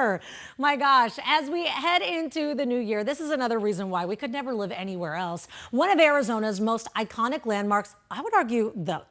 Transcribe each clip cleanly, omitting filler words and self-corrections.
sure. My gosh, as we head into the new year, this is another reason why we could never live anywhere else. One of Arizona's most iconic landmarks, I would argue the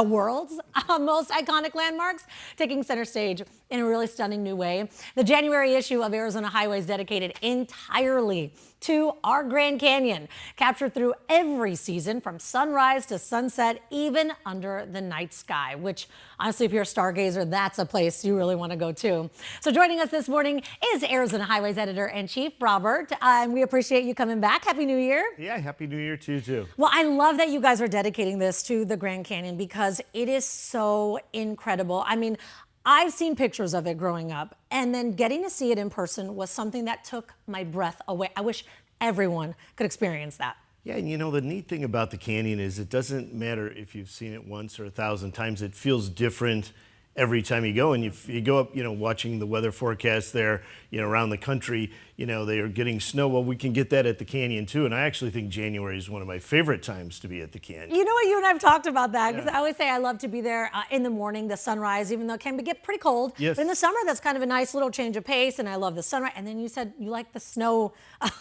world's most iconic landmarks, taking center stage in a really stunning new way. The January issue of Arizona Highways dedicated entirely to our Grand Canyon, captured through every season from sunrise to sunset, even under the night sky, which honestly, if you're a stargazer, that's a place you really want to go to. So joining us this morning is Arizona Highways Editor-in-Chief, Robert, and we appreciate you coming back. Happy New Year. Yeah, Happy New Year to you too. Well, I love that you guys are dedicating this to the Grand Canyon because it is so incredible. I mean, I've seen pictures of it growing up, and then getting to see it in person was something that took my breath away. I wish everyone could experience that. Yeah, and you know, the neat thing about the canyon is it doesn't matter if you've seen it once or 1,000 times. It feels different every time you go. And you go up, watching the weather forecast there, around the country, they are getting snow. Well, we can get that at the canyon too. And I actually think January is one of my favorite times to be at the canyon. You know what, you and I have talked about that, because I always say I love to be there in the morning, the sunrise, even though it can get pretty cold. Yes. But in the summer, that's kind of a nice little change of pace, and I love the sunrise. And then you said you like the snow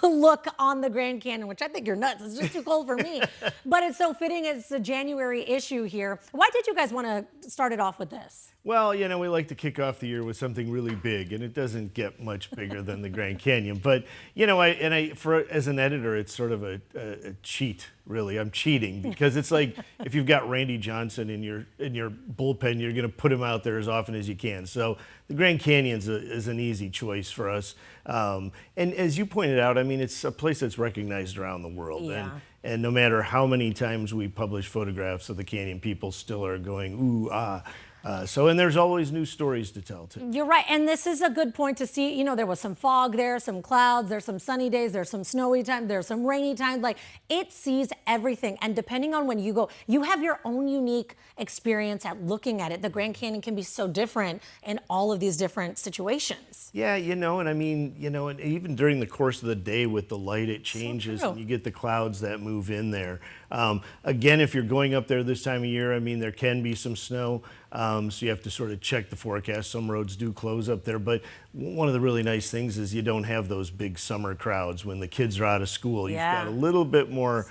look on the Grand Canyon, which I think you're nuts. It's just too cold for me. But it's so fitting. It's a January issue here. Why did you guys want to start it off with this? Well, we like to kick off the year with something really big, and it doesn't get much bigger than the Grand Canyon. But, as an editor, it's sort of a cheat, really. I'm cheating because it's like if you've got Randy Johnson in your bullpen, you're going to put him out there as often as you can. So the Grand Canyon is an easy choice for us. And as you pointed out, I mean, it's a place that's recognized around the world. Yeah. And no matter how many times we publish photographs of the canyon, people still are going, ooh, ah. And there's always new stories to tell too. You're right, and this is a good point to see. There was some fog there, some clouds, there's some sunny days, there's some snowy times, there's some rainy times. Like, it sees everything, and depending on when you go, you have your own unique experience at looking at it. The Grand Canyon can be so different in all of these different situations. Yeah, and I mean, and even during the course of the day with the light, it changes, So and you get the clouds that move in there. Again, if you're going up there this time of year, I mean, there can be some snow. So you have to sort of check the forecast. Some roads do close up there, but one of the really nice things is you don't have those big summer crowds when the kids are out of school. You've got a little bit more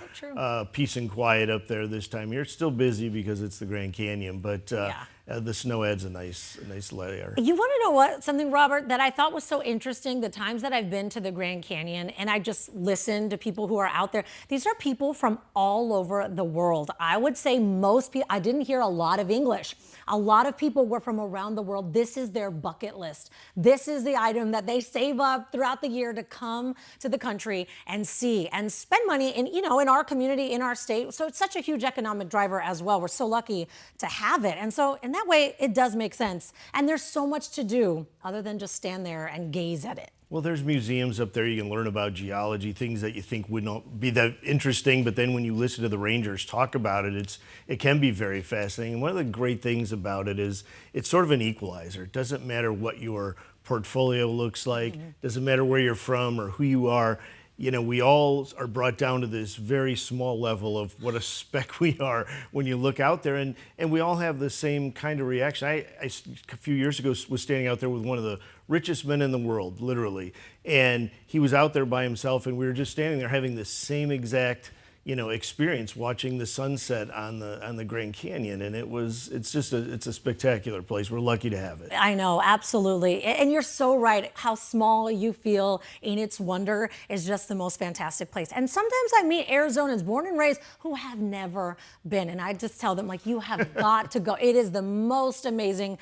peace and quiet up there this time of year. It's still busy because it's the Grand Canyon, but the snow adds a nice layer. You want to know something, Robert, that I thought was so interesting? The times that I've been to the Grand Canyon and I just listened to people who are out there, these are people from all over the world. I would say most people, I didn't hear a lot of English. A lot of people were from around the world. This is their bucket list. This is the item that they save up throughout the year to come to the country and see and spend money in our community, in our state. So it's such a huge economic driver as well. We're so lucky to have it. And so in that way, it does make sense. And there's so much to do other than just stand there and gaze at it. Well, there's museums up there. You can learn about geology, things that you think would not be that interesting, but then when you listen to the rangers talk about it, it can be very fascinating. And one of the great things about it is it's sort of an equalizer. It doesn't matter what your portfolio looks like, doesn't matter where you're from or who you are. We all are brought down to this very small level of what a speck we are when you look out there, and we all have the same kind of reaction. I a few years ago was standing out there with one of the richest men in the world, literally, and he was out there by himself, and we were just standing there having the same exact experience watching the sunset on the Grand Canyon, and it's a spectacular place. We're lucky to have it. I know, absolutely. And you're so right. How small you feel in its wonder is just the most fantastic place. And sometimes I meet Arizonans born and raised who have never been, and I just tell them, like, you have got to go. It is the most amazing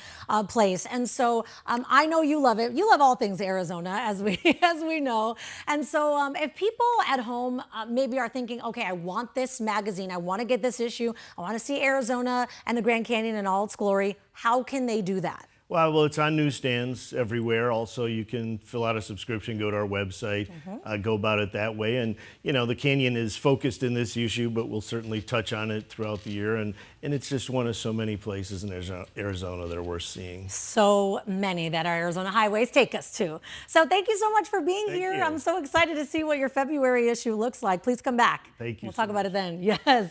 place. And so I know you love it. You love all things Arizona, as we know. And so if people at home maybe are thinking, okay, I want this magazine, I want to get this issue, I want to see Arizona and the Grand Canyon in all its glory, how can they do that? Well, it's on newsstands everywhere. Also, you can fill out a subscription, go to our website, go about it that way. And, the canyon is focused in this issue, but we'll certainly touch on it throughout the year. And it's just one of so many places in Arizona that are worth seeing. So many that our Arizona highways take us to. So thank you so much for being here. You. I'm so excited to see what your February issue looks like. Please come back. Thank you. We'll talk about it then. Yes.